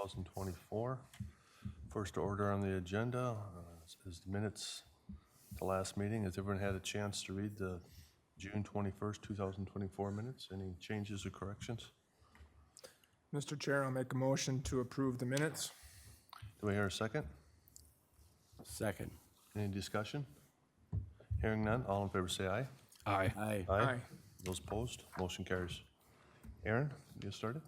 2024. First order on the agenda is the minutes, the last meeting. Has everyone had a chance to read the June 21st, 2024 minutes? Any changes or corrections? Mr. Chair, I'll make a motion to approve the minutes. Do I hear a second? Second. Any discussion? Hearing none, all in favor say aye. Aye. Aye. Aye. Those opposed, motion carries. Aaron, get started.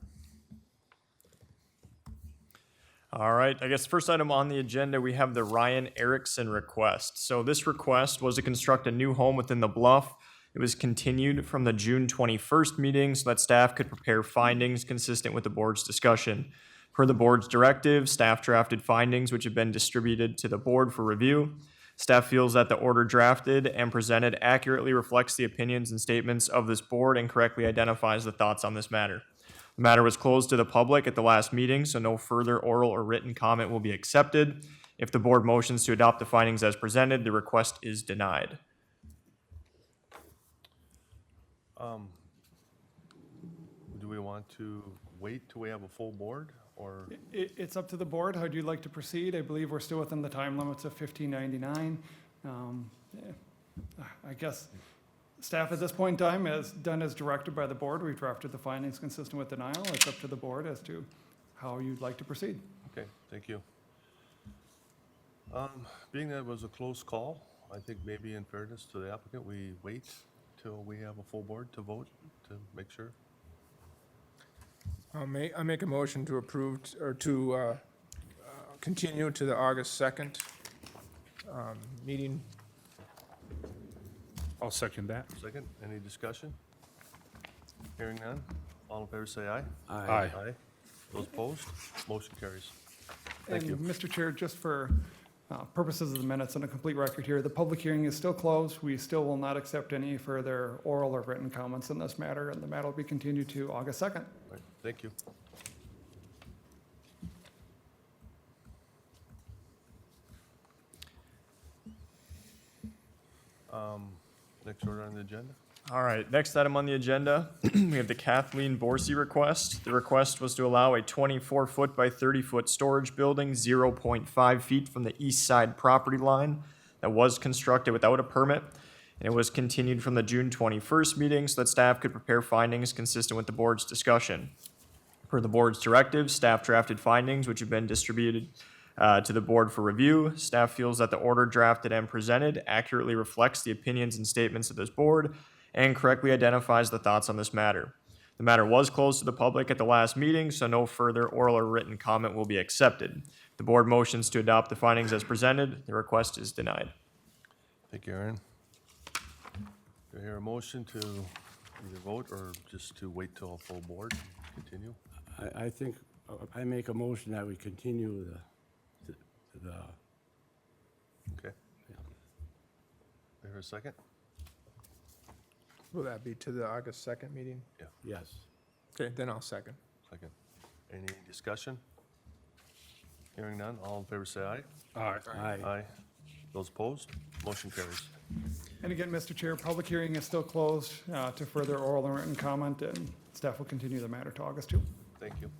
All right, I guess first item on the agenda, we have the Ryan Erickson request. So this request was to construct a new home within the bluff. It was continued from the June 21st meeting so that staff could prepare findings consistent with the board's discussion. Per the board's directive, staff drafted findings which have been distributed to the board for review. Staff feels that the order drafted and presented accurately reflects the opinions and statements of this board and correctly identifies the thoughts on this matter. The matter was closed to the public at the last meeting, so no further oral or written comment will be accepted. If the board motions to adopt the findings as presented, the request is denied. Do we want to wait till we have a full board, or? It's up to the board. How would you like to proceed? I believe we're still within the time limits of 1599. I guess staff at this point in time has done as directed by the board. We've drafted the findings consistent with denial. It's up to the board as to how you'd like to proceed. Okay, thank you. Being that it was a close call, I think maybe in fairness to the applicant, we wait till we have a full board to vote to make sure. I'll make a motion to approve or to continue to the August 2nd meeting. I'll second that. Second, any discussion? Hearing none, all in favor say aye. Aye. Aye. Those opposed, motion carries. Thank you. And Mr. Chair, just for purposes of the minutes and a complete record here, the public hearing is still closed. We still will not accept any further oral or written comments in this matter, and the matter will be continued to August 2nd. Right, thank you. Next order on the agenda? All right, next item on the agenda, we have the Kathleen Borsey request. The request was to allow a 24-foot by 30-foot storage building 0.5 feet from the east side property line that was constructed without a permit, and it was continued from the June 21st meeting so that staff could prepare findings consistent with the board's discussion. Per the board's directive, staff drafted findings which have been distributed to the board for review. Staff feels that the order drafted and presented accurately reflects the opinions and statements of this board and correctly identifies the thoughts on this matter. The matter was closed to the public at the last meeting, so no further oral or written comment will be accepted. The board motions to adopt the findings as presented. The request is denied. Thank you, Aaron. Do I hear a motion to either vote or just to wait till a full board? Continue? I think, I make a motion that we continue the Okay. Yeah. Do I hear a second? Will that be to the August 2nd meeting? yes. Okay, then I'll second. Second. Any discussion? Hearing none, all in favor say aye. Aye. Aye. Aye. Those opposed, motion carries. And again, Mr. Chair, public hearing is still closed to further oral and written comment, and staff will continue the matter to August 2. Thank you.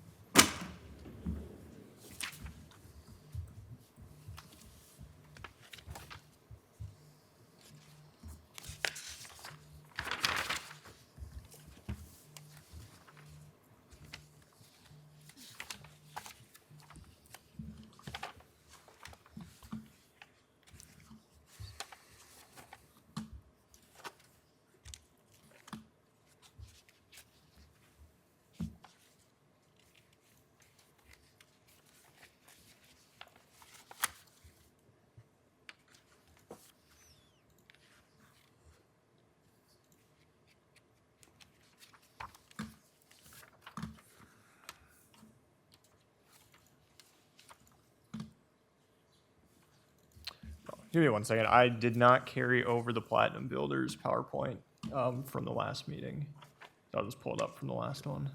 Give me 1 second. I did not carry over the Platinum Builders PowerPoint from the last meeting. I'll just pull it up from the last one.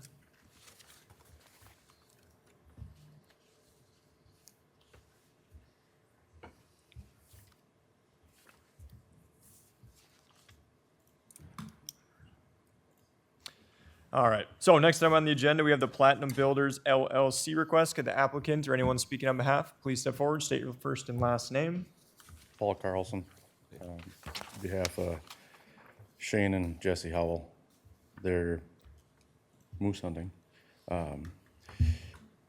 All right, so next time on the agenda, we have the Platinum Builders LLC request. Could the applicant or anyone speaking on behalf, please step forward, state your first and last name. Paul Carlson, on behalf of Shane and Jesse Howell. They're moose hunting.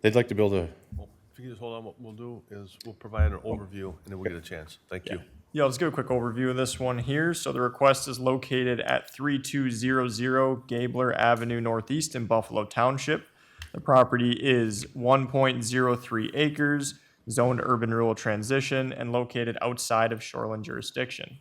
They'd like to build a, Well, if you could just hold on, what we'll do is we'll provide an overview, and then we'll get a chance. Thank you. Yeah, let's give a quick overview of this one here. So the request is located at 3200 Gabler Avenue Northeast in Buffalo Township. The property is 1.03 acres, zoned urban rural transition, and located outside of shoreline jurisdiction.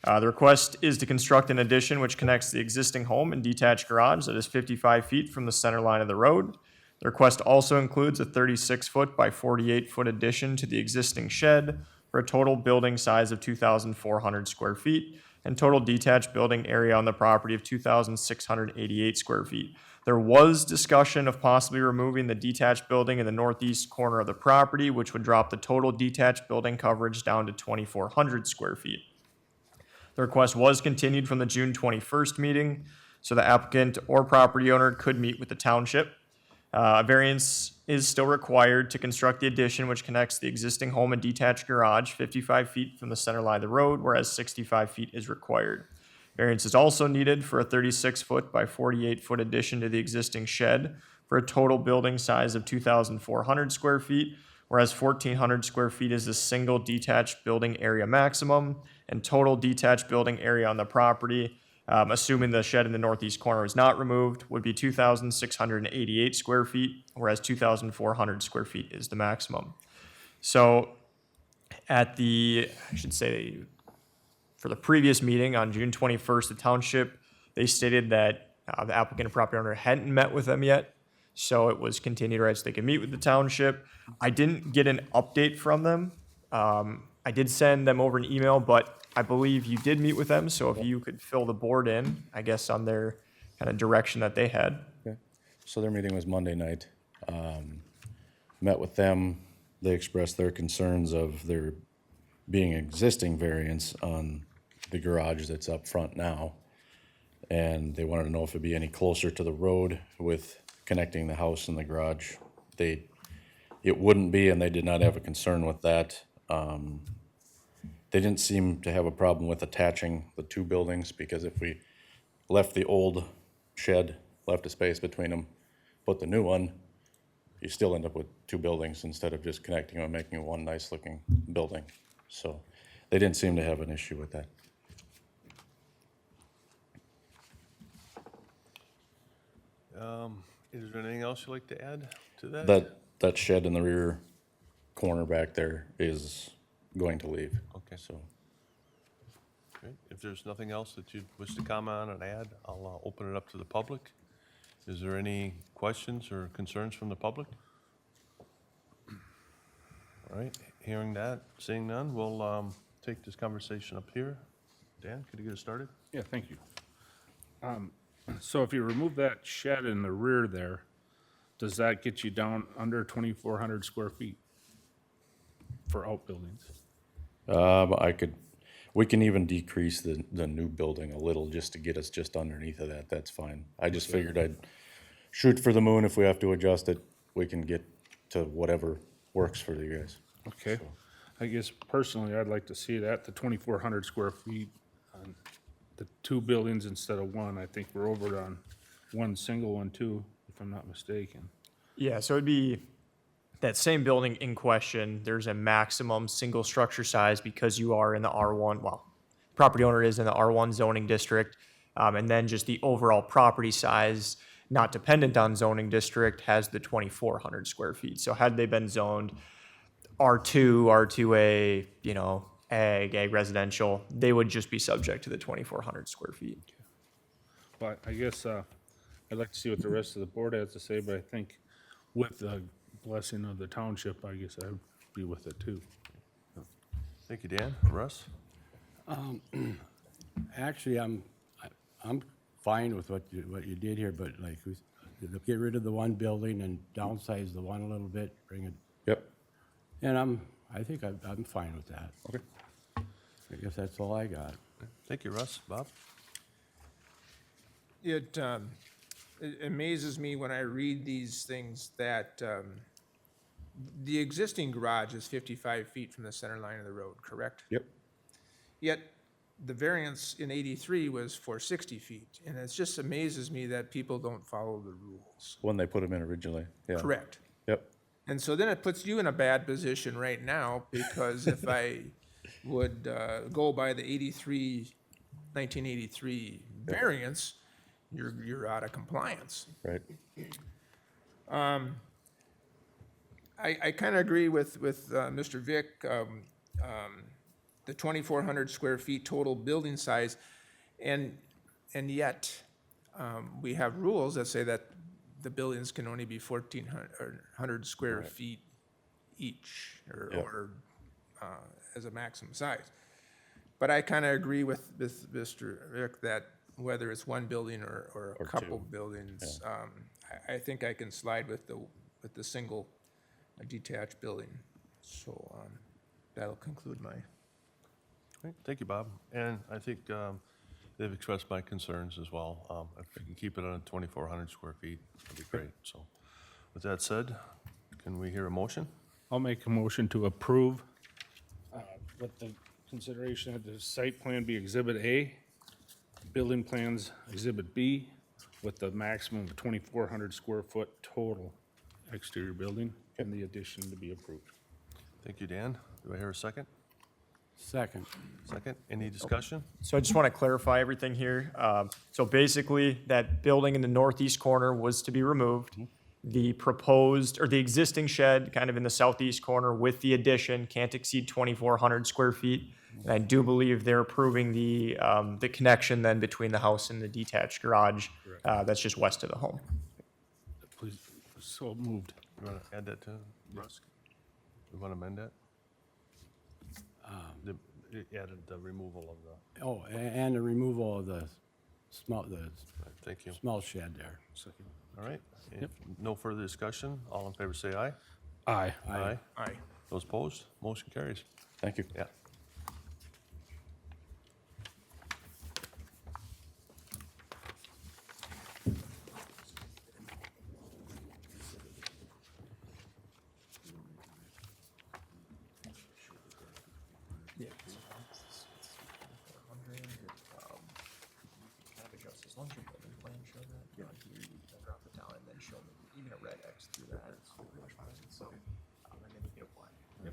The request is to construct an addition which connects the existing home and detached garage that is 55 feet from the center line of the road. The request also includes a 36-foot by 48-foot addition to the existing shed for a total building size of 2,400 square feet and total detached building area on the property of 2,688 square feet. There was discussion of possibly removing the detached building in the northeast corner of the property, which would drop the total detached building coverage down to 2,400 square feet. The request was continued from the June 21st meeting, so the applicant or property owner could meet with the township. A variance is still required to construct the addition which connects the existing home and detached garage 55 feet from the center line of the road, whereas 65 feet is required. Variance is also needed for a 36-foot by 48-foot addition to the existing shed for a total building size of 2,400 square feet, whereas 1,400 square feet is the single detached building area maximum, and total detached building area on the property, assuming the shed in the northeast corner is not removed, would be 2,688 square feet, whereas 2,400 square feet is the maximum. So at the, I should say, for the previous meeting on June 21st, the township, they stated that the applicant and property owner hadn't met with them yet. So it was continued, right, so they could meet with the township. I didn't get an update from them. I did send them over an email, but I believe you did meet with them, so if you could fill the board in, I guess, on their kind of direction that they had. okay. So their meeting was Monday night. Met with them. They expressed their concerns of there being existing variance on the garage that's up front now. And they wanted to know if it'd be any closer to the road with connecting the house and the garage. It wouldn't be, and they did not have a concern with that. They didn't seem to have a problem with attaching the two buildings, because if we left the old shed, left a space between them, put the new one, you still end up with two buildings instead of just connecting them and making one nice looking building. So they didn't seem to have an issue with that. Is there anything else you'd like to add to that? That shed in the rear corner back there is going to leave. Okay. So, Okay. If there's nothing else that you wish to comment on and add, I'll open it up to the public. Is there any questions or concerns from the public? All right, hearing that, seeing none, we'll take this conversation up here. Dan, could you get us started? Yeah, thank you. So if you remove that shed in the rear there, does that get you down under 2,400 square feet for outbuildings? we can even decrease the new building a little just to get us just underneath of that. That's fine. I just figured I'd shoot for the moon. If we have to adjust it, we can get to whatever works for you guys. Okay. I guess personally, I'd like to see that, the 2,400 square feet on the two buildings instead of one. I think we're over on one single one too, if I'm not mistaken. Yeah, so it'd be that same building in question. There's a maximum single structure size because you are in the R1, well, property owner is in the R1 zoning district. And then just the overall property size, not dependent on zoning district, has the 2,400 square feet. So had they been zoned R2, R2A, ag residential, they would just be subject to the 2,400 square feet. But I guess I'd like to see what the rest of the board has to say, but I think with the blessing of the township, I guess I'd be with it too. Thank you, Dan. Russ? Actually, I'm fine with what you did here, but like, get rid of the one building and downsize the one a little bit, bring it, Yep. and I think I'm fine with that. Okay. I guess that's all I got. Thank you, Russ. Bob? It amazes me when I read these things that the existing garage is 55 feet from the center line of the road, correct? Yep. Yet the variance in 83 was for 60 feet, and it just amazes me that people don't follow the rules. When they put them in originally, yeah. Correct. Yep. And so then it puts you in a bad position right now, because if I would go by the 1983 variance, you're out of compliance. Right. I kind of agree with Mr. Vick, the 2,400 square feet total building size, and yet we have rules that say that the buildings can only be 1,400 square feet each, or as a maximum size. But I kind of agree with Mr. Vick that whether it's one building or a Or couple two. buildings, I think I can slide with the single detached building. So that'll conclude my. Okay, thank you, Bob. And I think they've expressed my concerns as well. If we can keep it on 2,400 square feet, that'd be great. So with that said, can we hear a motion? I'll make a motion to approve with the consideration that the site plan be Exhibit A, building plans Exhibit B, with the maximum of 2,400 square foot total exterior building, and the addition to be approved. Thank you, Dan. Do I hear a second? Second. Second, any discussion? So I just want to clarify everything here. So basically, that building in the northeast corner was to be removed. The proposed, or the existing shed kind of in the southeast corner with the addition can't exceed 2,400 square feet. And I do believe they're approving the connection then between the house and the detached garage. That's just west of the home. Please, so moved. You want to add that to Russ? We want to amend that? It added the removal of the, Oh, and the removal of the right, thank you. small shed there. All right, if no further discussion, all in favor say aye. Aye. Aye. Aye. Those opposed, motion carries. Thank you. Yeah. As long as your building plan show that, here you can drop it down and then show me even a red X through that. It's pretty much fine. So, and then you can apply. Yep.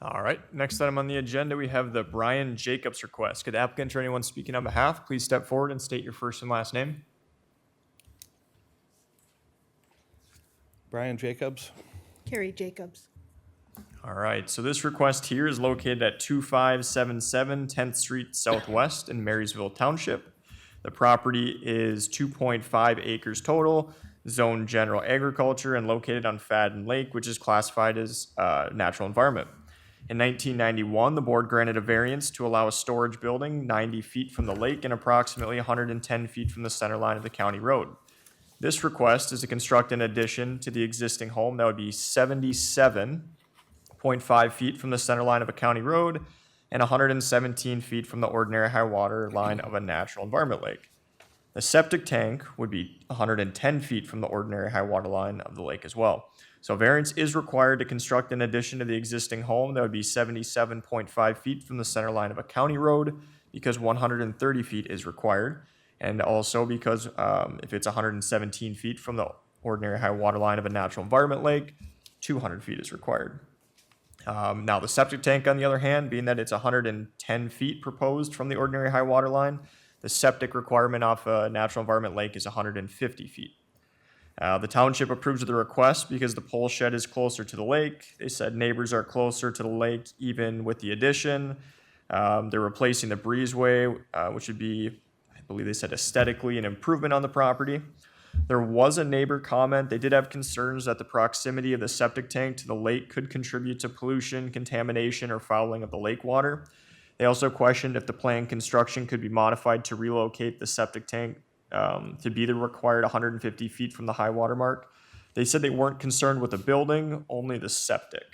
All right, next item on the agenda, we have the Brian Jacobs request. Could the applicant or anyone speaking on behalf please step forward and state your first and last name? Brian Jacobs. Carrie Jacobs. All right, so this request here is located at 2577 10th Street Southwest in Marysville Township. The property is 2.5 acres total, zoned general agriculture, and located on Fadden Lake, which is classified as natural environment. In 1991, the board granted a variance to allow a storage building 90 feet from the lake and approximately 110 feet from the center line of the county road. This request is to construct an addition to the existing home that would be 77.5 feet from the center line of a county road and 117 feet from the ordinary high water line of a natural environment lake. The septic tank would be 110 feet from the ordinary high water line of the lake as well. So variance is required to construct an addition to the existing home that would be 77.5 feet from the center line of a county road, because 130 feet is required. And also because if it's 117 feet from the ordinary high water line of a natural environment lake, 200 feet is required. Now the septic tank, on the other hand, being that it's 110 feet proposed from the ordinary high water line, the septic requirement off a natural environment lake is 150 feet. The township approves of the request because the pole shed is closer to the lake. They said neighbors are closer to the lake even with the addition. They're replacing the breezeway, which would be, I believe they said, aesthetically an improvement on the property. There was a neighbor comment. They did have concerns that the proximity of the septic tank to the lake could contribute to pollution, contamination, or fouling of the lake water. They also questioned if the planned construction could be modified to relocate the septic tank to be the required 150 feet from the high water mark. They said they weren't concerned with the building, only the septic.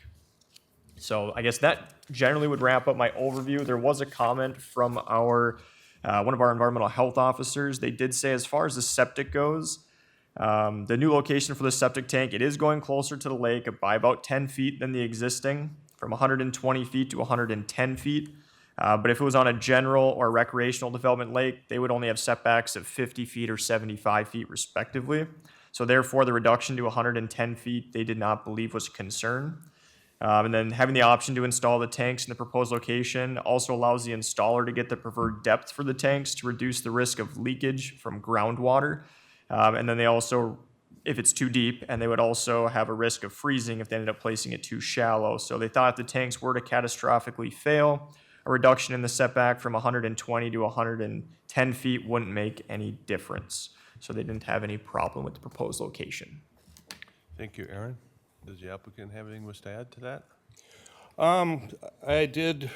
So I guess that generally would wrap up my overview. There was a comment from our one of our environmental health officers. They did say as far as the septic goes, the new location for the septic tank, it is going closer to the lake by about 10 feet than the existing, from 120 feet to 110 feet. But if it was on a general or recreational development lake, they would only have setbacks of 50 feet or 75 feet respectively. So therefore, the reduction to 110 feet, they did not believe was a concern. And then having the option to install the tanks in the proposed location also allows the installer to get the preferred depth for the tanks to reduce the risk of leakage from groundwater. And then they also, if it's too deep, and they would also have a risk of freezing if they ended up placing it too shallow. So they thought if the tanks were to catastrophically fail, a reduction in the setback from 120 to 110 feet wouldn't make any difference. So they didn't have any problem with the proposed location. Thank you, Aaron. Does the applicant have anything to add to that? I did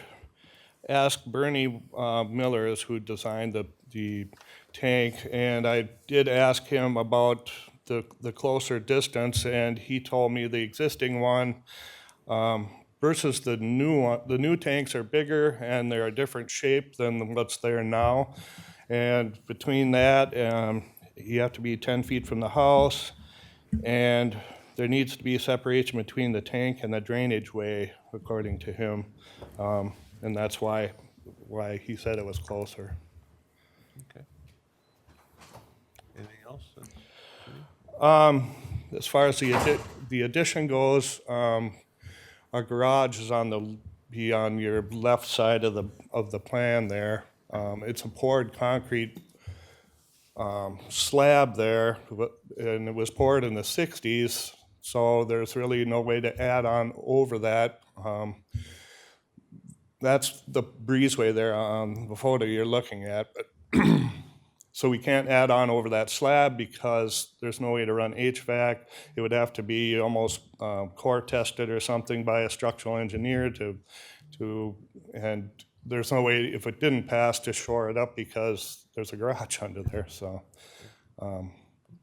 ask Bernie Miller, who designed the tank, and I did ask him about the closer distance, and he told me the existing one versus the new one. The new tanks are bigger and they're a different shape than what's there now. And between that, you have to be 10 feet from the house, and there needs to be a separation between the tank and the drainage way, according to him. And that's why he said it was closer. Okay. Anything else? As far as the addition goes, our garage is be on your left side of the plan there. It's a poured concrete slab there, and it was poured in the 60s, so there's really no way to add on over that. That's the breezeway there on the photo you're looking at. So we can't add on over that slab because there's no way to run HVAC. It would have to be almost core tested or something by a structural engineer and there's no way, if it didn't pass, to shore it up because there's a garage under there. So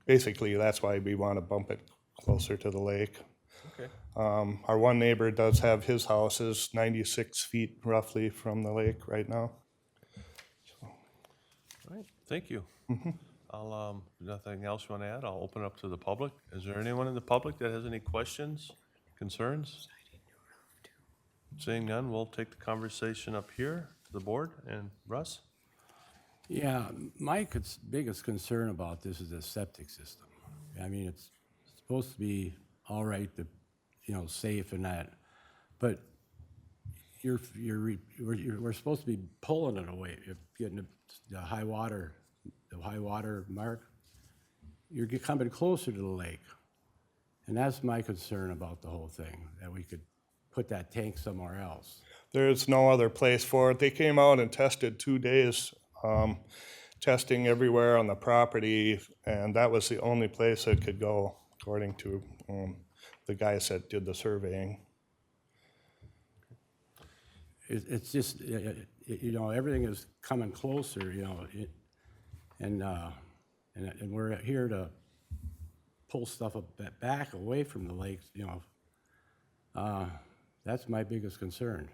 basically, that's why we want to bump it closer to the lake. Okay. Our one neighbor does have his house is 96 feet roughly from the lake right now. All right, thank you. I'll, nothing else you want to add? I'll open it up to the public. Is there anyone in the public that has any questions, concerns? Seeing none, we'll take the conversation up here to the board. And Russ? Yeah, my biggest concern about this is the septic system. I mean, it's supposed to be all right, safe and that, but we're supposed to be pulling it away. If getting the high water mark, you're coming closer to the lake, and that's my concern about the whole thing. That we could put that tank somewhere else. There's no other place for it. They came out and tested 2 days, testing everywhere on the property, and that was the only place it could go, according to the guys that did the surveying. It's just, everything is coming closer, and we're here to pull stuff back away from the lakes, That's my biggest concern.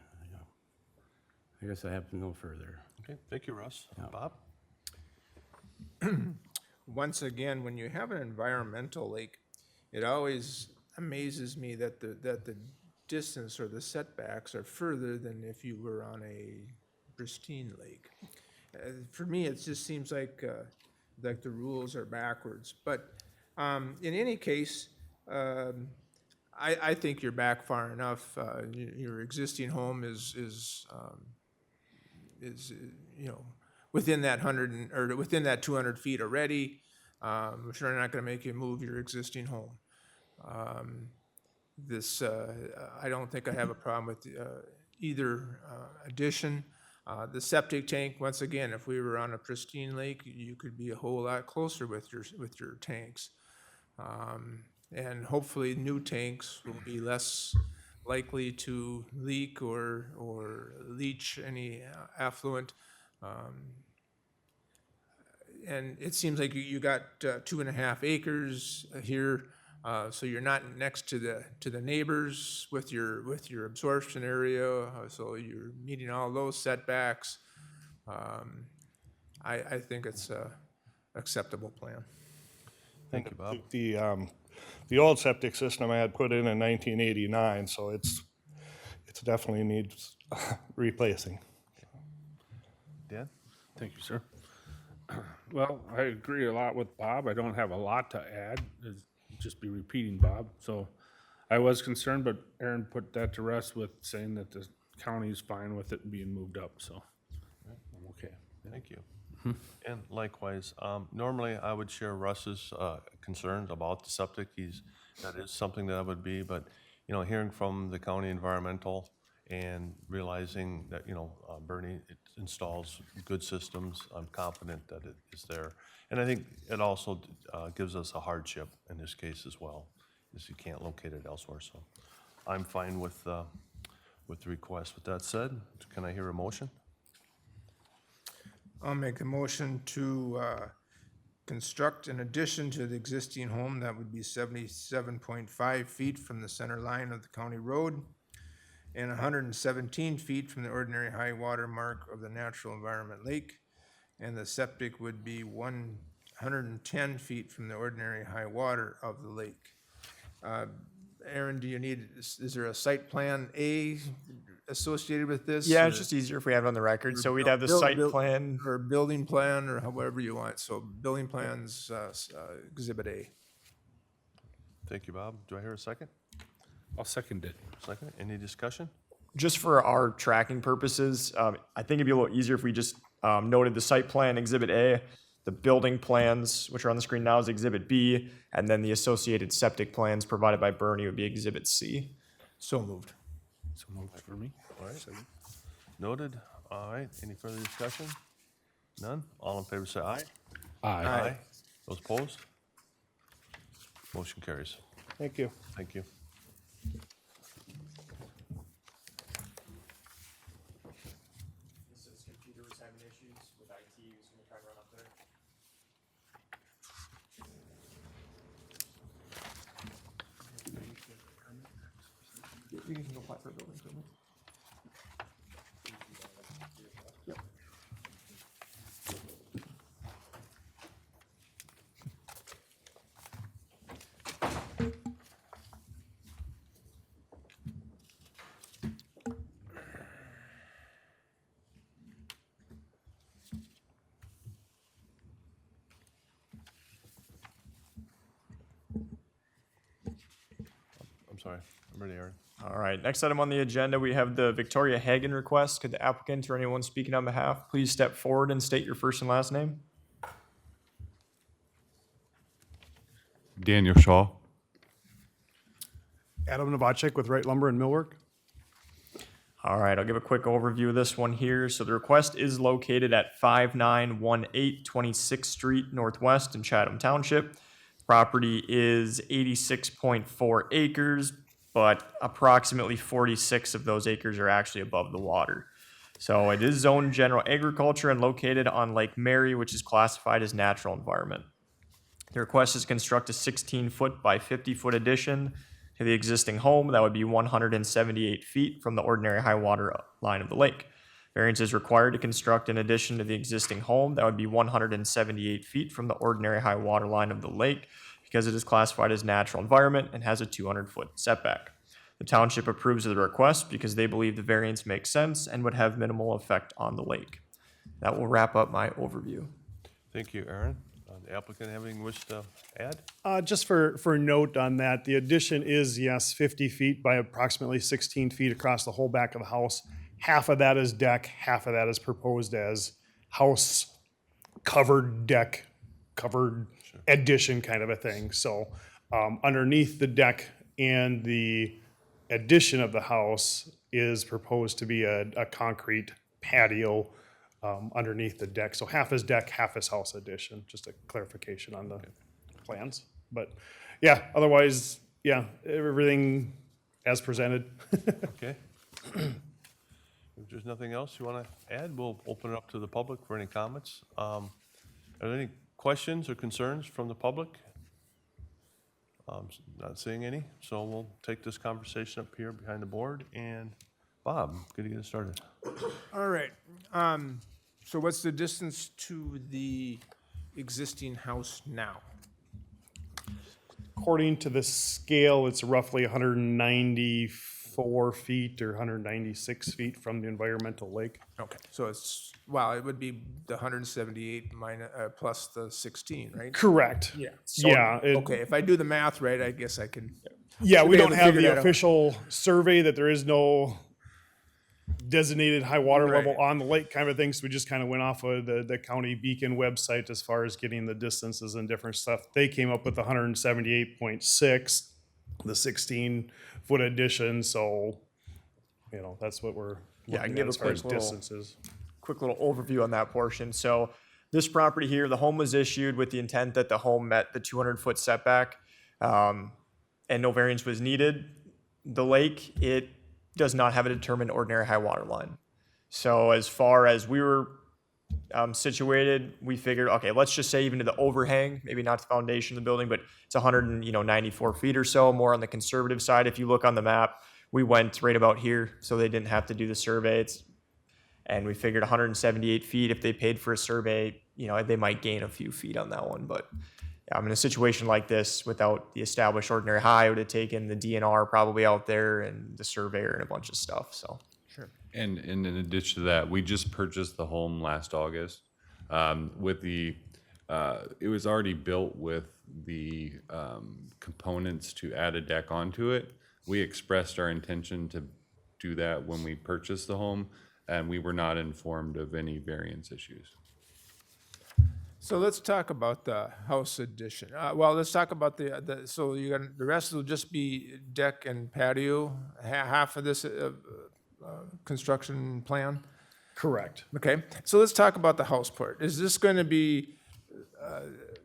I guess I have no further. Okay, thank you, Russ. Bob? Once again, when you have an environmental lake, it always amazes me that the distance or the setbacks are further than if you were on a pristine lake. For me, it just seems like the rules are backwards. But in any case, I think you're back far enough. Your existing home is within that within that 200 feet already. I'm sure not going to make you move your existing home. I don't think I have a problem with either addition. The septic tank, once again, if we were on a pristine lake, you could be a whole lot closer with your tanks. And hopefully new tanks will be less likely to leak or leach any affluent. And it seems like you got 2.5 acres here, so you're not next to the neighbors with your absorption area, so you're meeting all those setbacks. I think it's a acceptable plan. Thank you, Bob. The old septic system I had put in 1989, so it's definitely needs replacing. Dan? Thank you, sir. Well, I agree a lot with Bob. I don't have a lot to add. It'd just be repeating Bob. So I was concerned, but Aaron put that to rest with saying that the county's fine with it being moved up, so I'm okay. Thank you. And likewise, normally I would share Russ's concerns about the septic. That is something that I would be, but, hearing from the county environmental and realizing that, Bernie installs good systems, I'm confident that it is there. And I think it also gives us a hardship in this case as well, is you can't locate it elsewhere. So I'm fine with the request. With that said, can I hear a motion? I'll make a motion to construct an addition to the existing home that would be 77.5 feet from the center line of the county road and 117 feet from the ordinary high water mark of the natural environment lake. And the septic would be 110 feet from the ordinary high water of the lake. Aaron, is there a site plan A associated with this? Yeah, or- it's just easier if we have it on the record. So we'd Buil- have the buil- site buil- plan. Or building plan, or however you want. So building plans, Exhibit A. Thank you, Bob. Do I hear a second? I'll second it. Second. Any discussion? Just for our tracking purposes, I think it'd be a little easier if we just noted the site plan, Exhibit A, the building plans, which are on the screen now, is Exhibit B, and then the associated septic plans provided by Bernie would be Exhibit C. So moved. So moved for me. All right. Noted. All right. Any further discussion? None? All in favor say aye. Aye. Those opposed? Motion carries. Thank you. Thank you. This computer was having issues with IT, he was gonna try to run up there. You can apply for a building permit. I'm sorry. I'm ready, Aaron. All right, next item on the agenda, we have the Victoria Hagan request. Could the applicant or anyone speaking on behalf please step forward and state your first and last name? Daniel Shaw. Adam Novacek with Wright Lumber and Millwork. All right, I'll give a quick overview of this one here. So the request is located at 5918 26th Street Northwest in Chatham Township. Property is 86.4 acres, but approximately 46 of those acres are actually above the water. So it is zoned general agriculture and located on Lake Mary, which is classified as natural environment. The request is to construct a 16-foot by 50-foot addition to the existing home. That would be 178 feet from the ordinary high water line of the lake. Variance is required to construct an addition to the existing home. That would be 178 feet from the ordinary high water line of the lake because it is classified as natural environment and has a 200-foot setback. The township approves of the request because they believe the variance makes sense and would have minimal effect on the lake. That will wrap up my overview. Thank you, Aaron. The applicant having wish to add? Just for a note on that, the addition is, yes, 50 feet by approximately 16 feet across the whole back of the house. Half of that is deck, half of that is proposed as house covered deck, covered addition kind of a thing. So underneath the deck and the addition of the house is proposed to be a concrete patio underneath the deck. So half is deck, half is house addition, just a clarification on the plans. But yeah, otherwise, yeah, everything as presented. Okay. If there's nothing else you want to add, we'll open it up to the public for any comments. Are there any questions or concerns from the public? Not seeing any, so we'll take this conversation up here behind the board. And Bob, good to get it started. All right. So what's the distance to the existing house now? According to the scale, it's roughly 194 feet or 196 feet from the environmental lake. Okay, so it's, well, it would be the 178 minus, plus the 16, right? Correct. Yeah. Yeah. Okay, if I do the math right, I guess I can. Yeah, Should we be able don't to have figure the that out. official survey that there is no designated high water Right. level on the lake kind of thing. So we just kind of went off of the county beacon website as far as getting the distances and different stuff. They came up with 178.6, the 16-foot addition. So, you know, that's what we're Yeah, I can looking give at a as far quick as little- distances. Quick little overview on that portion. So this property here, the home was issued with the intent that the home met the 200-foot setback, and no variance was needed. The lake, it does not have a determined ordinary high water line. So as far as we were situated, we figured, okay, let's just say even to the overhang, maybe not the foundation of the building, but it's 194 feet or so, more on the conservative side. If you look on the map, we went right about here, so they didn't have to do the survey. And we figured 178 feet, if they paid for a survey, you know, they might gain a few feet on that one. But yeah, in a situation like this, without the established ordinary high, it would have taken the DNR probably out there and the surveyor and a bunch of stuff, so. And in addition to that, we just purchased the home last August. With the, it was already built with the components to add a deck onto it. We expressed our intention to do that when we purchased the home, and we were not informed of any variance issues. So let's talk about the house addition. Well, let's talk about so you're gonna, the rest will just be deck and patio, half of this construction plan? Correct. Okay, so let's talk about the house part. Is this going to be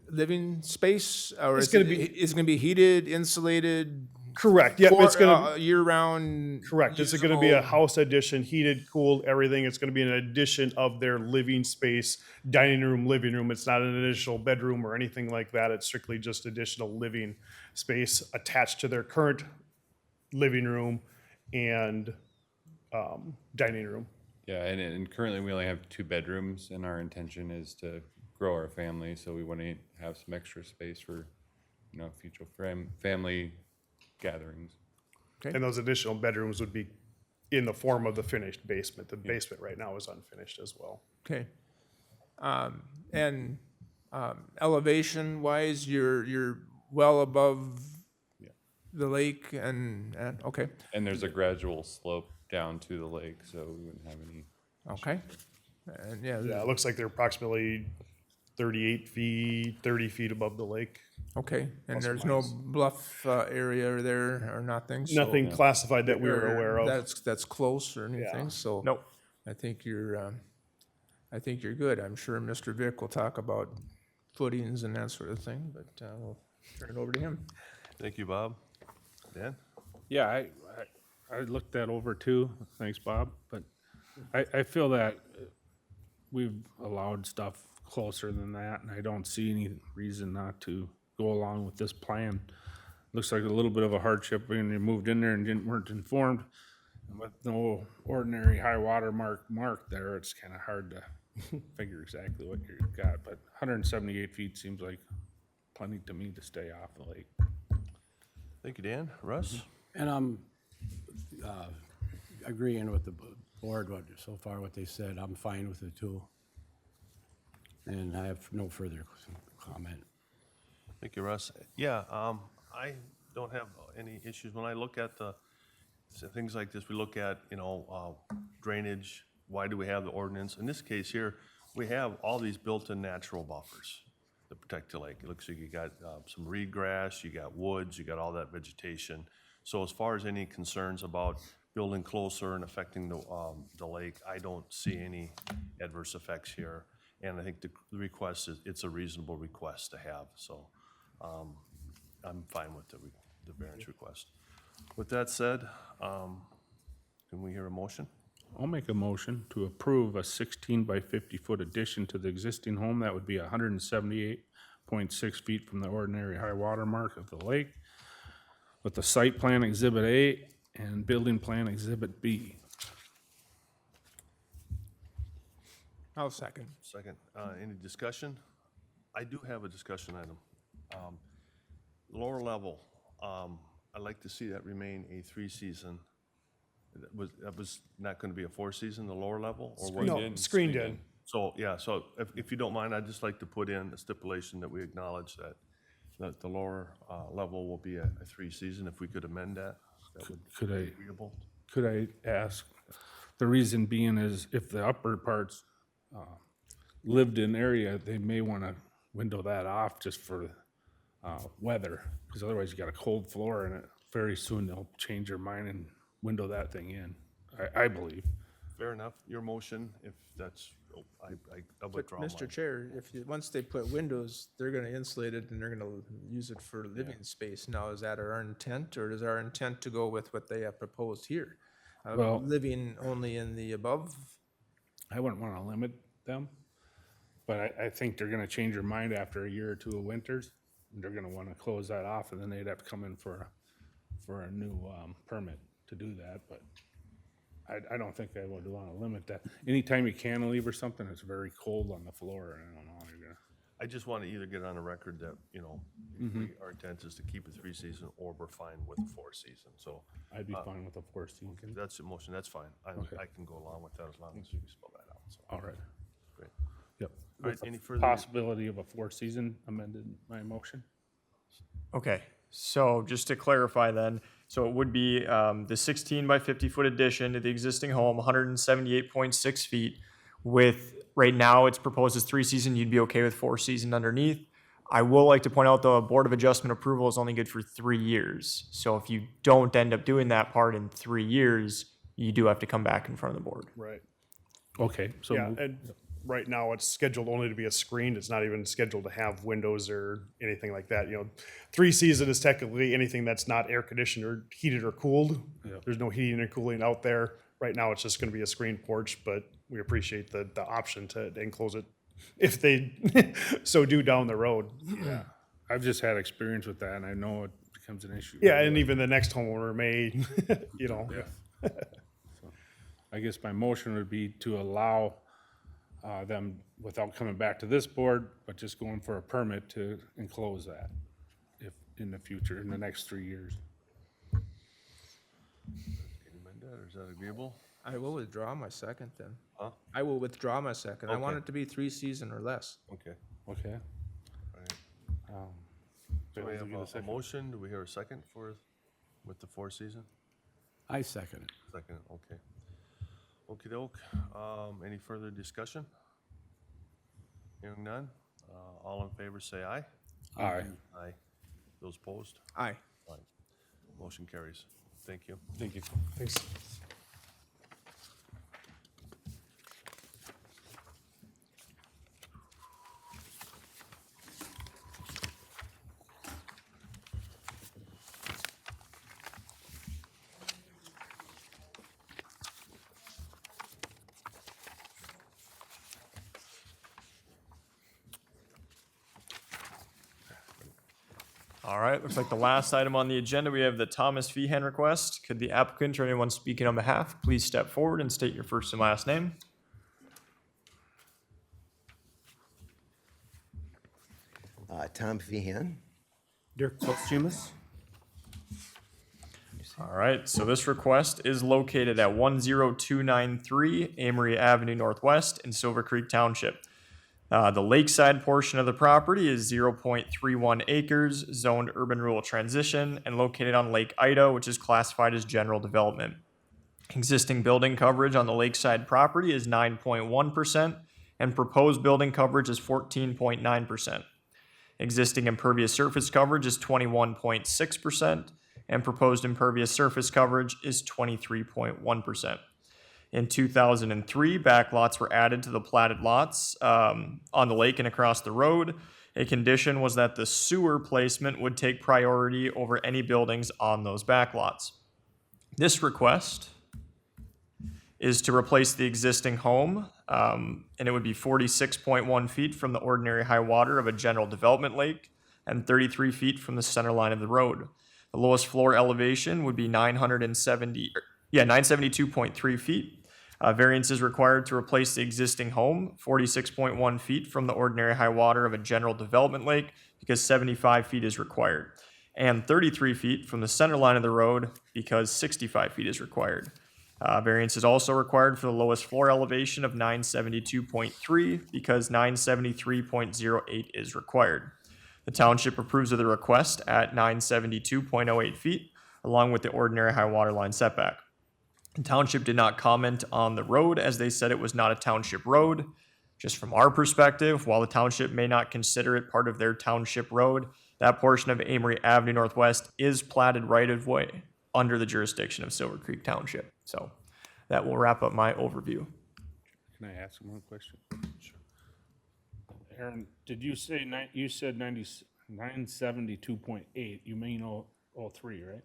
living space, or It's is gonna it, be- is it going to be heated, insulated? Correct. Yep, it's gonna, Year-round? correct. It's gonna be a usable? house addition, heated, cooled, everything. It's gonna be an addition of their living space, dining room, living room. It's not an additional bedroom or anything like that. It's strictly just additional living space attached to their current living room and dining room. Yeah, and currently we only have 2 bedrooms, and our intention is to grow our family, so we want to have some extra space for, you know, future family gatherings. And those additional bedrooms would be in the form of the finished basement. The basement right now is unfinished as well. Okay. And elevation-wise, you're well above the lake and, okay, And there's a gradual slope down to the lake, so we wouldn't have any. okay. And Yeah, it looks like they're approximately 38 feet, 30 feet above the lake. okay, and Plus or there's no minus. bluff area there or nothing? so- Nothing classified that we were or aware of. That's close or anything, so. Nope. I think you're good. I'm sure Mr. Vick will talk about footings and that sort of thing, but we'll turn it over to him. Thank you, Bob. Dan? Yeah, I looked that over too. Thanks, Bob. But I feel that we've allowed stuff closer than that, and I don't see any reason not to go along with this plan. Looks like a little bit of a hardship when you moved in there and weren't informed. And with no ordinary high water mark there, it's kind of hard to figure exactly what you've got. But 178 feet seems like plenty to me to stay off the lake. Thank you, Dan. Russ? And I'm agreeing with the board, so far what they said. I'm fine with it too. And I have no further comment. Thank you, Russ. Yeah, I don't have any issues. When I look at things like this, we look at, you know, drainage, why do we have the ordinance? In this case here, we have all these built-in natural buffers that protect the lake. It looks like you got some reed grass, you got woods, you got all that vegetation. So as far as any concerns about building closer and affecting the lake, I don't see any adverse effects here. And I think the request is, it's a reasonable request to have, so I'm fine with the variance request. With that said, can we hear a motion? I'll make a motion to approve a 16 by 50-foot addition to the existing home. That would be 178.6 feet from the ordinary high water mark of the lake, with the site plan Exhibit A and building plan Exhibit B. I'll second. Second, any discussion? I do have a discussion item. Lower level, I'd like to see that remain a 3-season. That was not gonna be a 4-season, the lower level, or what? No, screened in. So, yeah, so if you don't mind, I'd just like to put in a stipulation that we acknowledge that the lower level will be a 3-season. If we could amend that, that would Could be I, agreeable. could I ask, the reason being is if the upper parts lived-in area, they may want to window that off just for weather, because otherwise you got a cold floor and very soon they'll change their mind and window that thing in, I believe. Fair enough, your motion, if that's, I But, withdraw mine. Mr. Chair, once they put windows, they're gonna insulate it and they're gonna use it for living space. Now, is that our intent, or is our intent to go with what they have proposed here? Well- Living only in the above? I wouldn't want to limit them, but I think they're going to change their mind after a year or 2 of winters. And they're going to want to close that off, and then they'd have to come in for a new permit to do that, but I don't think I would want to limit that. Anytime you cantilever something, it's very cold on the floor, and I don't know, you're gonna. I just want to either get on the record that, our intent is to keep it 3-season, or we're fine with a 4-season, so. I'd be fine with a 4-season. If that's the motion, that's fine. I can go along with that as long as you spell that out, so. All right. Great. Yep. All right, With the any further- possibility of a 4-season amended my motion? Okay, so just to clarify then, so it would be the 16 by 50-foot addition to the existing home, 178.6 feet. With, right now, it's proposed as 3-season, you'd be okay with 4-season underneath. I will like to point out the Board of Adjustment approval is only good for 3 years. So if you don't end up doing that part in 3 years, you do have to come back in front of the board. Right. Okay, so. Yeah, and right now it's scheduled only to be a screened. It's not even scheduled to have windows or anything like that. 3-season is technically anything that's not air conditioned or heated or cooled. Yeah. There's no heating or cooling out there. Right now, it's just gonna be a screened porch, but we appreciate the option to enclose it if they so do down the road. Yeah, I've just had experience with that, and I know it becomes an issue. Yeah, and even the next homeowner may, Yeah. So, I guess my motion would be to allow them, without coming back to this board, but just going for a permit to enclose that if, in the future, in the next 3 years. Can you amend that, or is that agreeable? I will withdraw my second then. Huh? I will withdraw my second. I want Okay. it to be 3-season or less. Okay. Okay? All right. Bill, So we did have you get a a second? motion. Do we hear a second with the 4-season? I second it. Second, okay. Okey-doke. Any further discussion? Hearing none. All in favor, say aye. Aye. Aye. Those opposed? Aye. Aye. Motion carries. Thank you. Thank you. Thanks. All right, looks like the last item on the agenda, we have the Thomas Feehan request. Could the applicant or anyone speaking on behalf please step forward and state your first and last name? Tom Feehan. Dirk Posthumus? All right, so this request is located at 10293 Amory Avenue Northwest in Silver Creek Township. The lakeside portion of the property is 0.31 acres, zoned urban rural transition, and located on Lake Ida, which is classified as general development. Existing building coverage on the lakeside property is 9.1%, and proposed building coverage is 14.9%. Existing impervious surface coverage is 21.6%, and proposed impervious surface coverage is 23.1%. In 2003, back lots were added to the platted lots on the lake and across the road. A condition was that the sewer placement would take priority over any buildings on those back lots. This request is to replace the existing home, and it would be 46.1 feet from the ordinary high water of a general development lake and 33 feet from the center line of the road. The lowest floor elevation would be 972.3 feet. Variance is required to replace the existing home, 46.1 feet from the ordinary high water of a general development lake, because 75 feet is required, and 33 feet from the center line of the road, because 65 feet is required. Variance is also required for the lowest floor elevation of 972.3, because 973.08 is required. The township approves of the request at 972.08 feet, along with the ordinary high water line setback. The township did not comment on the road, as they said it was not a township road. Just from our perspective, while the township may not consider it part of their township road, that portion of Amory Avenue Northwest is platted right-of-way under the jurisdiction of Silver Creek Township. So that will wrap up my overview. Can I ask one question? Sure. Aaron, did you say, you said 972.8, you mean 03, right?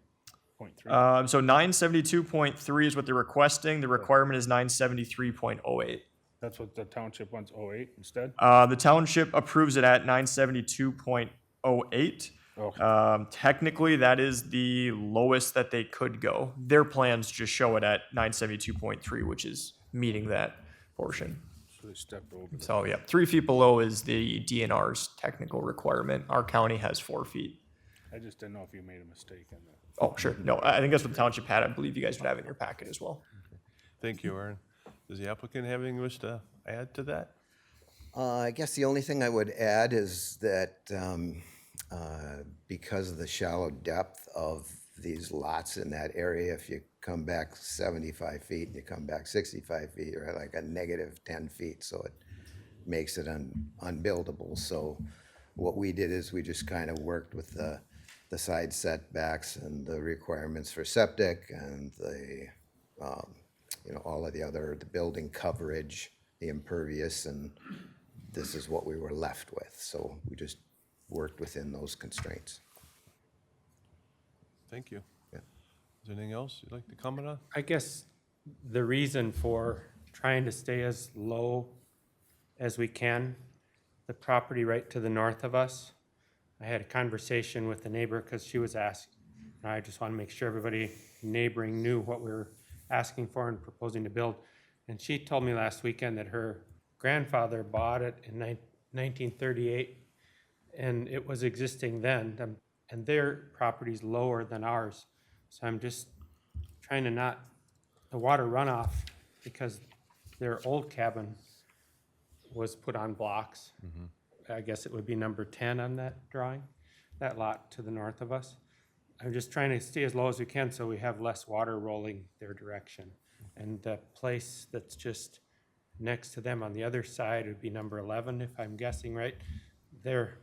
0.3? So 972.3 is what they're requesting. The requirement is 973.08. That's what the township wants, 08 instead? The township approves it at 972.08. Okay. Technically, that is the lowest that they could go. Their plans just show it at 972.3, which is meeting that portion. So they stepped over. that. So, yeah, 3 feet below is the DNR's technical requirement. Our county has 4 feet. I just didn't know if you made a mistake on that. Oh, sure. No, I think that's what the township had. I believe you guys would have it in your packet as well. Thank you, Aaron. Does the applicant have anything wish to add to that? I guess the only thing I would add is that because of the shallow depth of these lots in that area, if you come back 75 feet and you come back 65 feet, you're at like a negative 10 feet, so it makes it unbuildable. So what we did is we just kind of worked with the side setbacks and the requirements for septic and the, all of the building coverage, the impervious, and this is what we were left with. So we just worked within those constraints. Thank you. Yeah. Is there anything else you'd like to comment on? I guess the reason for trying to stay as low as we can, the property right to the north of us, I had a conversation with the neighbor because she was asking, and I just want to make sure everybody neighboring knew what we were asking for and proposing to build. And she told me last weekend that her grandfather bought it in 1938, and it was existing then, and their property's lower than ours. So I'm just trying to not, the water runoff, because their old cabin was put on blocks. I guess it would be number 10 on that drawing, that lot to the north of us. I'm just trying to stay as low as we can so we have less water rolling their direction. And the place that's just next to them on the other side would be number 11, if I'm guessing right. They're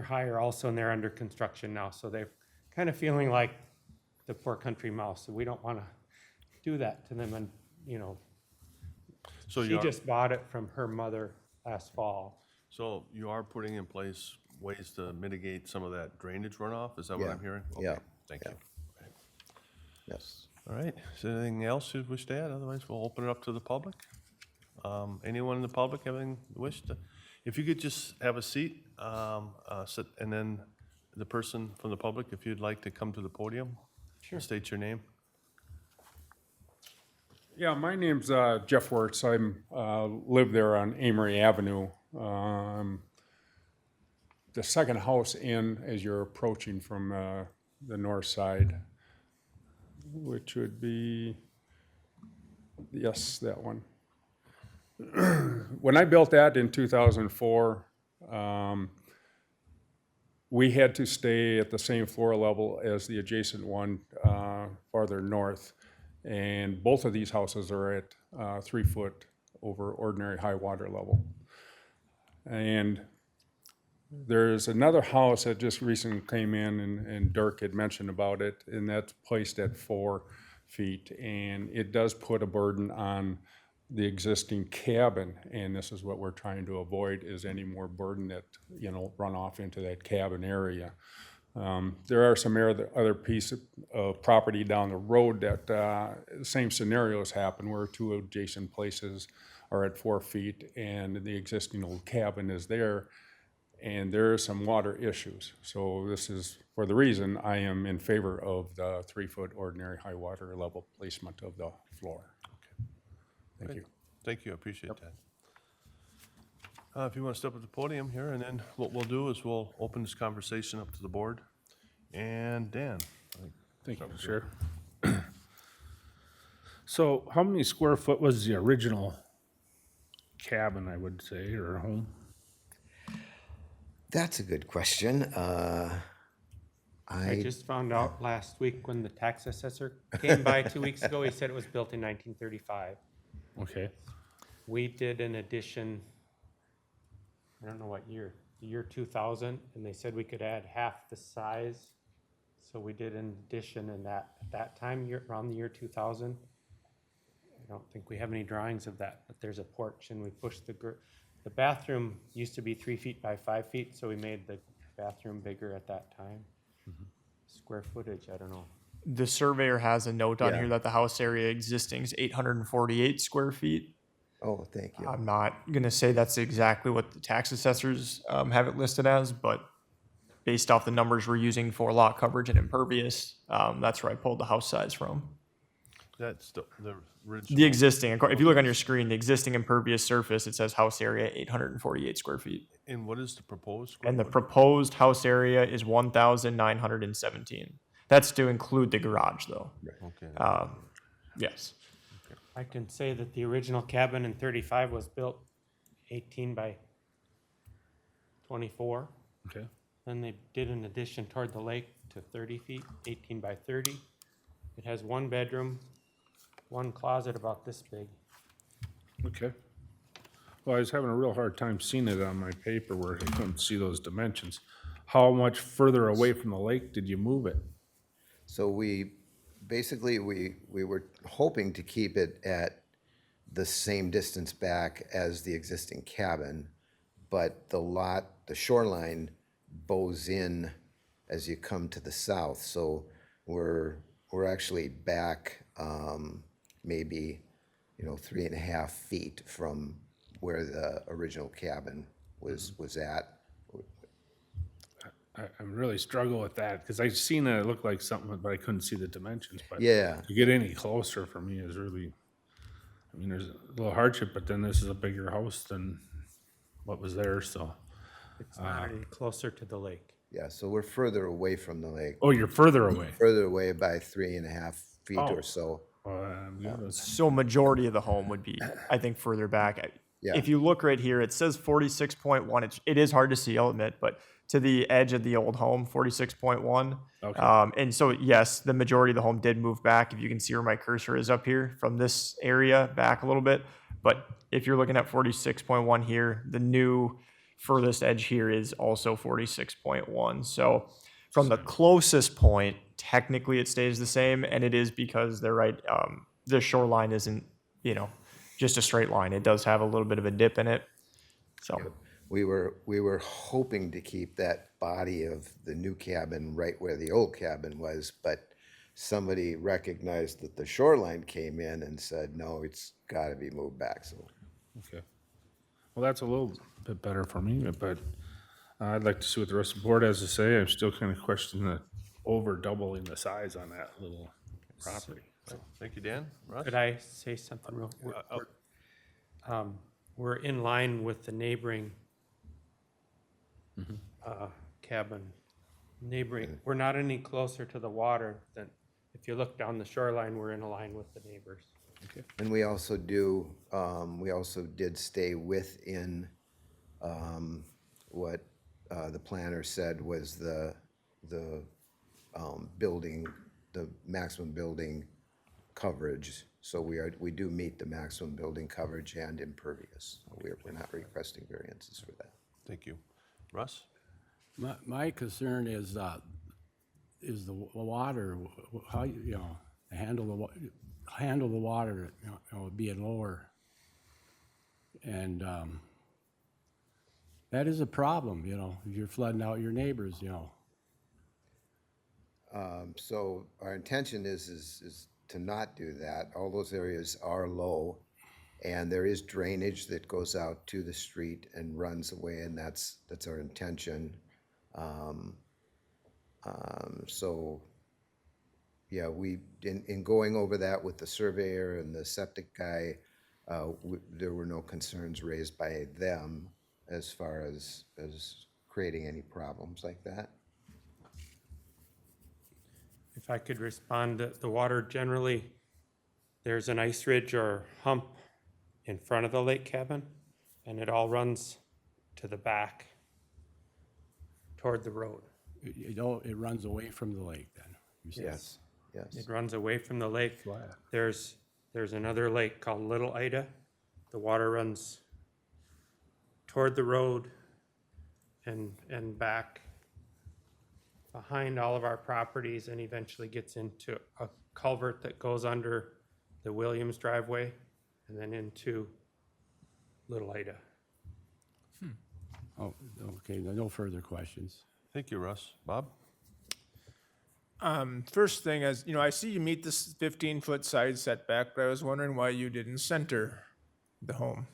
higher also, and they're under construction now, so they're kind of feeling like the poor country mouse. So we don't want to do that to them. And So she just bought it from her mother last fall. So you are putting in place ways to mitigate some of that drainage runoff? Is that what Yeah. I'm hearing? Yeah. Okay, thank you. Yes. All right, is there anything else you wish to add? Otherwise, we'll open it up to the public. Anyone in the public have anything to wish to? If you could just have a seat, sit, and then the person from the public, if you'd like to come to the podium. Sure. State your name. Yeah, my name's Jeff Wirtz. I'm live there on Amory Avenue. The second house in as you're approaching from the north side, which would be, yes, that one. When I built that in 2004, we had to stay at the same floor level as the adjacent one farther north. And both of these houses are at 3 foot over ordinary high water level. And There's another house that just recently came in, and Dirk had mentioned about it, and that's placed at 4 feet. And it does put a burden on the existing cabin, and this is what we're trying to avoid, is any more burden that, run off into that cabin area. There are some other piece of property down the road that same scenarios happen, where 2 adjacent places are at 4 feet, and the existing old cabin is there, and there are some water issues. So this is for the reason I am in favor of the 3-foot ordinary high water level placement of the floor. Thank you. Thank you, I appreciate that. If you want to step up to the podium here, and then what we'll do is we'll open this conversation up to the board. And Dan. Thank you, Chair. So how many square foot was the original cabin, I would say, or home? That's a good question. I just found out last week when the tax assessor came by 2 weeks ago, he said it was built in 1935. Okay, We did an addition, I don't know what year, the year 2000, and they said we could add half the size. So we did an addition in that, at that time, around the year 2000. I don't think we have any drawings of that, but there's a porch, and we pushed the bathroom used to be 3 feet by 5 feet, so we made the bathroom bigger at that time. Square footage, I don't know. The surveyor has a note on Yeah. here that the house area existing is 848 square feet. Oh, thank you. I'm not gonna say that's exactly what the tax assessors have it listed as, but based off the numbers we're using for lot coverage and impervious, that's where I pulled the house size from. That's the original. The existing, if you look on your screen, the existing impervious surface, it says house area 848 square feet. And what is the proposed square And the footage? proposed house area is 1,917. That's to include the garage, though. Okay. Yes. I can say that the original cabin in 35 was built 18 by 24. okay. Then they did an addition toward the lake to 30 feet, 18 by 30. It has 1 bedroom, 1 closet about this big. Okay. Well, I was having a real hard time seeing it on my paper where I couldn't see those dimensions. How much further away from the lake did you move it? So we were hoping to keep it at the same distance back as the existing cabin, but the shoreline bows in as you come to the south. So we're actually back maybe 3.5 feet from where the original cabin was at. I really struggle with that because I seen that it looked like something, but I couldn't see the dimensions. But Yeah. to get any closer for me is really, I mean, there's a little hardship, but then this is a bigger house than what was there, so. It's not any closer to the lake. Yeah, so we're further away from the lake, Oh, you're further away. further away by 3.5 feet Oh. or so. So majority of the home would be, I think, further back. Yeah. If you look right here, it says 46.1. It is hard to see, I'll admit, but to the edge of the old home, 46.1. Okay. And so, yes, the majority of the home did move back. If you can see where my cursor is up here, from this area back a little bit. But if you're looking at 46.1 here, the new furthest edge here is also 46.1. So from the closest point, technically it stays the same, and it is because they're right. The shoreline isn't, just a straight line. It does have a little bit of a dip in it. So We were hoping to keep that body of the new cabin right where the old cabin was, but somebody recognized that the shoreline came in and said, no, it's got to be moved back. So Okay. Well, that's a little bit better for me, but I'd like to see what the rest of the board has to say. I'm still kind of questioning the over doubling the size on that little property. Thank you, Dan. Russ? Could I say something real quick? We're in line with the neighboring cabin. We're not any closer to the water than, if you look down the shoreline, we're in line with the neighbors. and we also did stay within what the planner said was the building, the maximum building coverage. So we do meet the maximum building coverage and impervious. We're not requesting variances for that. Thank you. Russ? My concern is the water, how, you know, handle the water, you know, being lower. And that is a problem, you know, if you're flooding out your neighbors, you know. So our intention is to not do that. All those areas are low, and there is drainage that goes out to the street and runs away, and that's our intention. So, yeah, in going over that with the surveyor and the septic guy, there were no concerns raised by them as far as creating any problems like that. If I could respond, the water generally, there's an ice ridge or hump in front of the lake cabin, and it all runs to the back toward the road. It runs away from the lake then, you said. Yes, yes. It runs away from the lake. There's another lake called Little Ida. The water runs toward the road and back behind all of our properties and eventually gets into a culvert that goes under the Williams driveway and then into Little Ida. Oh, okay, no further questions. Thank you, Russ. Bob? First thing is, you know, I see you meet this 15-foot side setback, but I was wondering why you didn't center the home.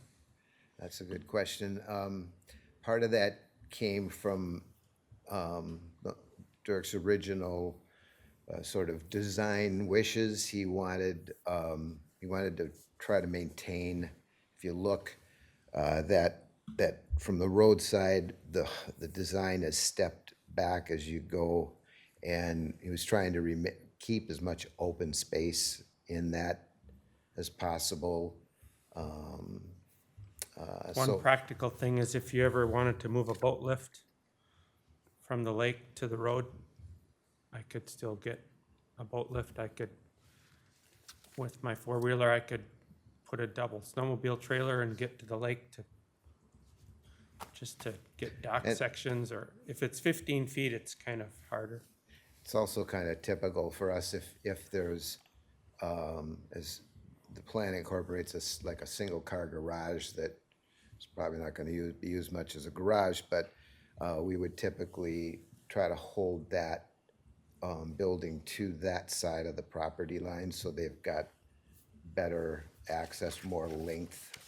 That's a good question. Part of that came from Dirk's original sort of design wishes. He wanted to try to maintain, if you look, that from the roadside, the design is stepped back as you go, and he was trying to keep as much open space in that as possible. One practical thing is if you ever wanted to move a boat lift from the lake to the road, I could still get a boat lift. With my four-wheeler, I could put a double snowmobile trailer and get to the lake just to get dock sections, or if it's 15 feet, it's kind of harder. It's also kind of typical for us if there's, as the plan incorporates like a single car garage that is probably not going to be used much as a garage, but we would typically try to hold that building to that side of the property line, so they've got better access, more length,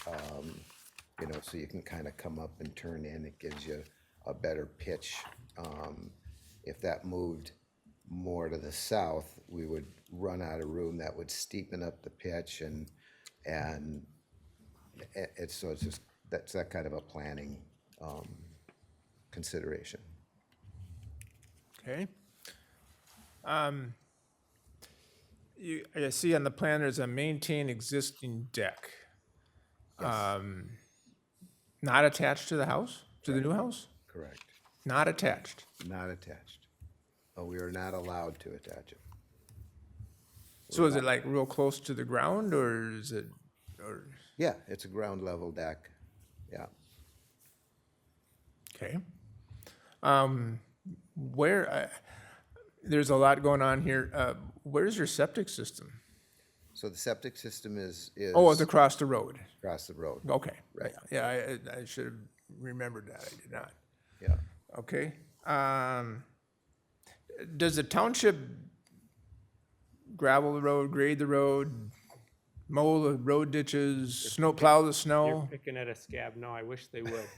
you know, so you can kind of come up and turn in. It gives you a better pitch. If that moved more to the south, we would run out of room. That would steepen up the pitch, and it's just that's that kind of a planning consideration. Okay. I see on the plan there's a maintain existing deck. Not attached to the house, to the new house? Correct. Not attached. Not attached. Oh, we are not allowed to attach it. So is it like real close to the ground, or is it, or, Yeah, it's a ground level deck. Yeah. okay. There's a lot going on here. Where's your septic system? So the septic system is Oh, it's across the road. across the road. Okay. Right. Yeah, I should have remembered that. I did not. Yeah. Okay. Does the township gravel the road, grade the road, mow the road ditches, snow plow the You're snow? picking at a scab. No, I wish they would.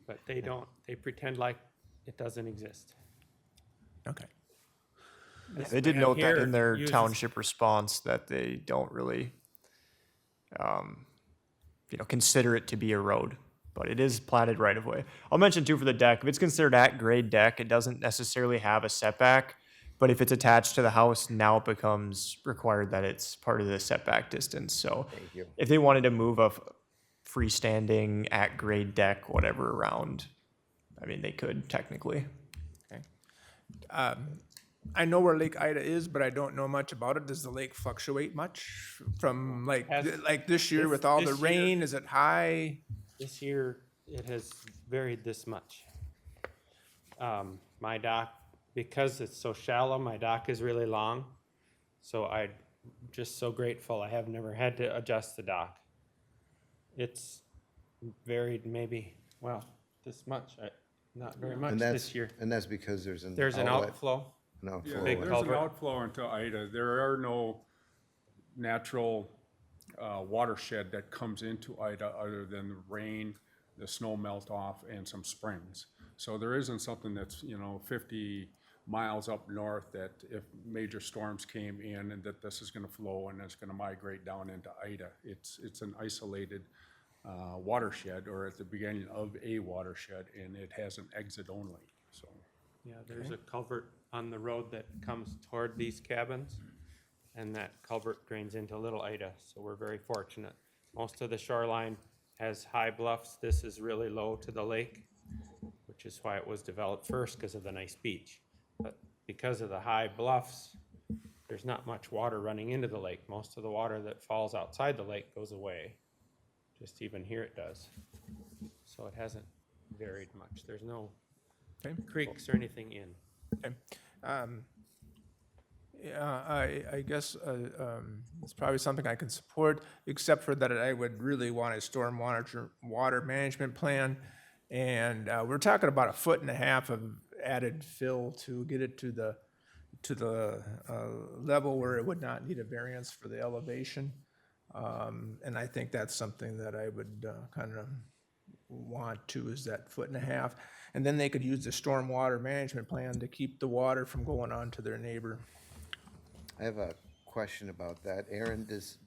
But they don't. They pretend like it doesn't exist. Okay. They did man note that here in their uses- township response that they don't really, consider it to be a road, but it is platted right of way. I'll mention too for the deck, if it's considered at grade deck, it doesn't necessarily have a setback, but if it's attached to the house, now it becomes required that it's part of the setback distance. So Thank you. if they wanted to move a freestanding at grade deck, whatever around, I mean, they could technically. I know where Lake Ida is, but I don't know much about it. Does the lake fluctuate much from like this year with all the this year- rain? Is it high? This year, it has varied this much. My dock, because it's so shallow, my dock is really long. So I'm just so grateful I have never had to adjust the dock. It's varied maybe, well, this much, not very much And this that's, year. and that's because there's an There's an outlet. outflow. An Yeah, outflow. Big there's culvert. an outflow into Ida. There are no natural watershed that comes into Ida other than the rain, the snow melt off, and some springs. So there isn't something that's, 50 miles up north that if major storms came in and that this is gonna flow and it's gonna migrate down into Ida. It's an isolated watershed, or at the beginning of a watershed, and it has an exit only, so. Yeah, there's a culvert on the road that comes toward these cabins, and that culvert drains into Little Ida, so we're very fortunate. Most of the shoreline has high bluffs. This is really low to the lake, which is why it was developed first, because of the nice beach. But because of the high bluffs, there's not much water running into the lake. Most of the water that falls outside the lake goes away. Just even here it does. So it hasn't varied much. There's no creeks or anything in. Okay. Yeah, I guess it's probably something I can support, except for that I would really want a stormwater water management plan. And we're talking about 1.5 foot of added fill to get it to the level where it would not need a variance for the elevation. And I think that's something that I would kind of want to, is that 1.5 foot. And then they could use the stormwater management plan to keep the water from going on to their neighbor. I have a question about that. Aaron, is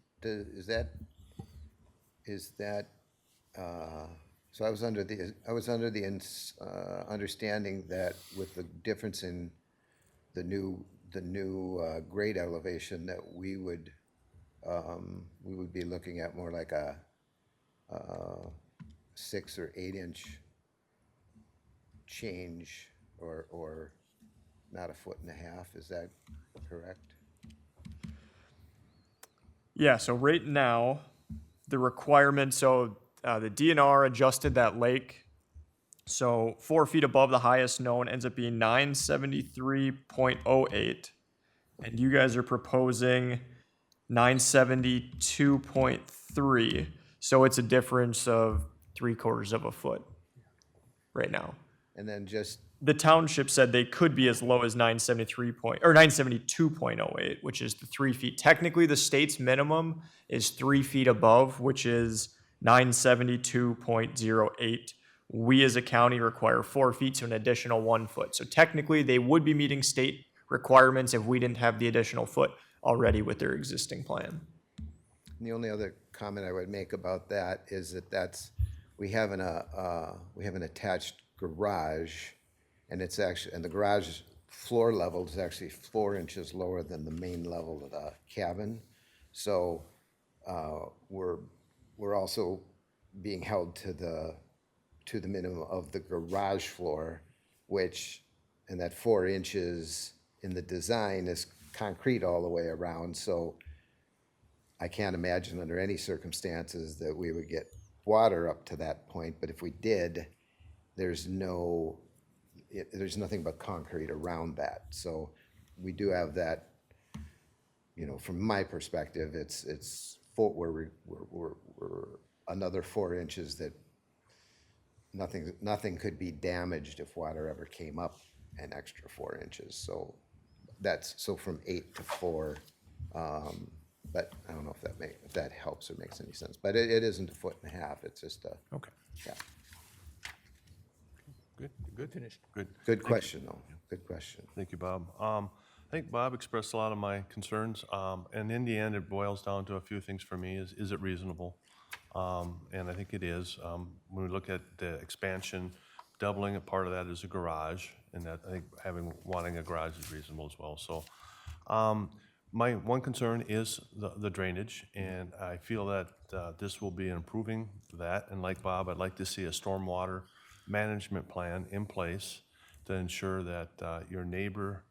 that, so I was under the understanding that with the difference in the new grade elevation, that we would be looking at more like a 6 or 8 inch change, or not 1.5 foot. Is that correct? Yeah, so right now, the requirement, so the DNR adjusted that lake. So 4 feet above the highest known ends up being 973.08. And you guys are proposing 972.3. So it's a difference of 3/4 of a foot right now. And then just, The township said they could be as low as 972.08, which is the 3 feet. Technically, the state's minimum is 3 feet above, which is 972.08. We as a county require 4 feet, so an additional 1 foot. So technically, they would be meeting state requirements if we didn't have the additional foot already with their existing plan. the only other comment I would make about that is that we have an attached garage, and it's actually, and the garage floor level is actually 4 inches lower than the main level of the cabin. So we're also being held to the minimum of the garage floor, which, and that 4 inches in the design is concrete all the way around. So I can't imagine under any circumstances that we would get water up to that point. But if we did, there's nothing but concrete around that. So we do have that, from my perspective, it's we're another 4 inches that nothing could be damaged if water ever came up an extra 4 inches. So so from 8 to 4, but I don't know if that helps or makes any sense. But it isn't 1.5 foot. It's just Okay. yeah. Good. Finished. Good. Good question, though. Good question. Thank you, Bob. I think Bob expressed a lot of my concerns, and in the end, it boils down to a few things for me. Is it reasonable? And I think it is. When we look at the expansion, doubling a part of that is a garage, and that I think wanting a garage is reasonable as well. So my one concern is the drainage, and I feel that this will be improving that. And like Bob, I'd like to see a stormwater management plan in place to ensure that your neighbor,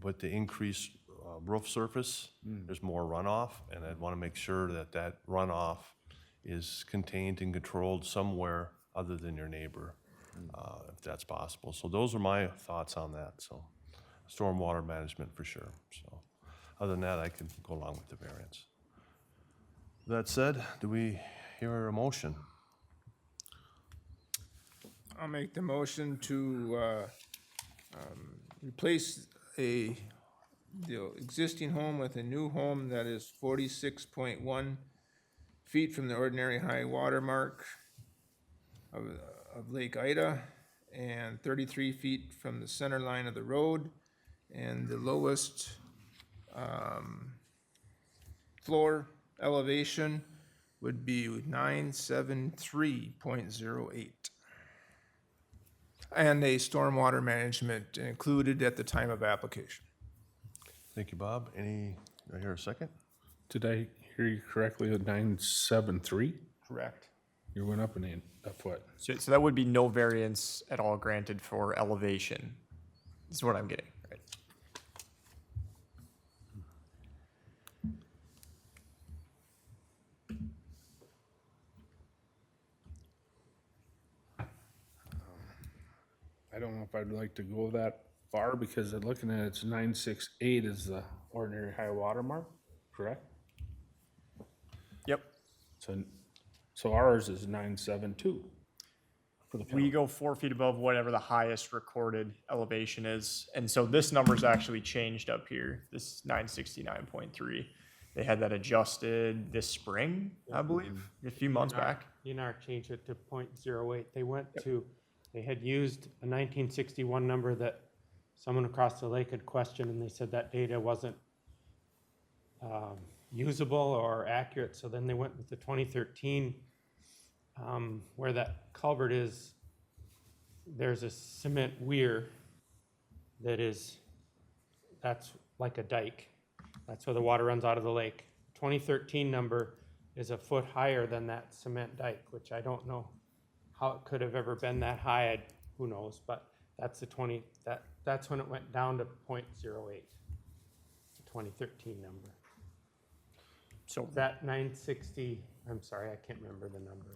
with the increased roof surface, there's more runoff, and I'd want to make sure that runoff is contained and controlled somewhere other than your neighbor. if that's possible. So those are my thoughts on that, so stormwater management for sure. So other than that, I can go along with the variance. That said, do we hear a motion? I'll make the motion to replace the existing home with a new home that is 46.1 feet from the ordinary high water mark of Lake Ida and 33 feet from the center line of the road. And the lowest floor elevation would be 973.08. And a stormwater management included at the time of application. Thank you, Bob. I hear a second? Did I hear you correctly, at 973? Correct. You went up a foot. So that would be no variance at all granted for elevation, is what I'm getting, right? I don't know if I'd like to go that far because I'm looking at it's 968 is the ordinary high water mark, correct? Yep. So ours is 972 for the We go 4 feet above whatever the highest recorded elevation is. And so this number's actually changed up here, this 969.3. They had that adjusted this spring, I believe, a few months back. DNR changed it to 0.08. They had used a 1961 number that someone across the lake had questioned, and they said that data wasn't usable or accurate. So then they went with the 2013, where that culvert is. There's a cement weir that's like a dike. That's where the water runs out of the lake. 2013 number is a foot higher than that cement dike, which I don't know how it could have ever been that high. Who knows? But that's that's when it went down to 0.08, the 2013 number. So That 960, I'm sorry, I can't remember the number.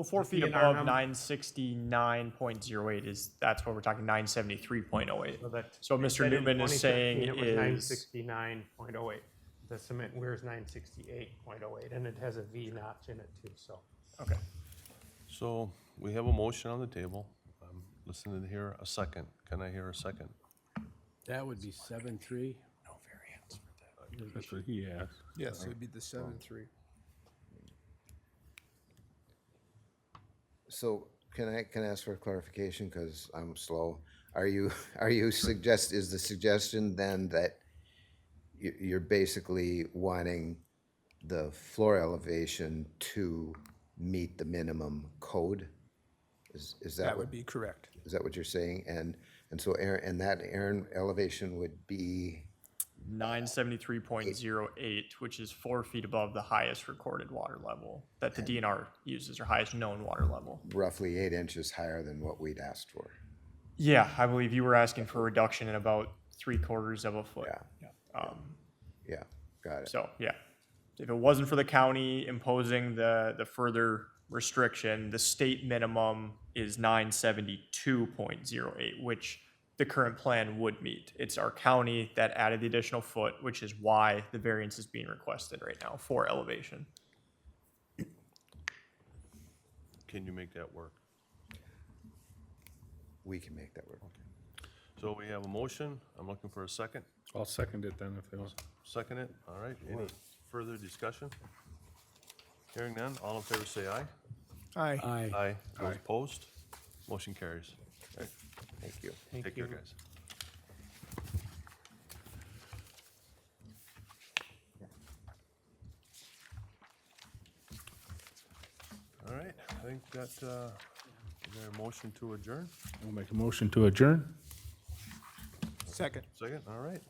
4 feet DNR above number- 969.08 that's what we're talking, 973.08. So that- So what they Mr. said in Newman is 2013 saying it was is, 969.08. The cement weir is 968.08, and it has a V notch in it too, so. okay. So we have a motion on the table. I'm listening to hear a second. Can I hear a second? That would be 7.3. That's what he asked. Yes, it would be the 7.3. So can I ask for clarification, because I'm slow? Is the suggestion then that you're basically wanting the floor elevation to meet the minimum code? Is that That what, would be correct. is that what you're saying? And so that elevation would be 973.08, which is 4 feet above the highest recorded water level that the DNR uses, or highest known water level. roughly 8 inches higher than what we'd asked for. Yeah, I believe you were asking for a reduction in about 3/4 of a foot. Yeah, got it. So, yeah, if it wasn't for the county imposing the further restriction, the state minimum is 972.08, which the current plan would meet. It's our county that added the additional foot, which is why the variance is being requested right now for elevation. Can you make that work? We can make that work. So we have a motion. I'm looking for a second. I'll second it then if they want. Second it. All right. Any further discussion? Hearing none. All in favor say aye. Aye. Aye. Aye. Those opposed? Motion carries. All right. Thank you. Take care, guys. All right, I think that, is there a motion to adjourn? I'll make a motion to adjourn. Second. Second, all right.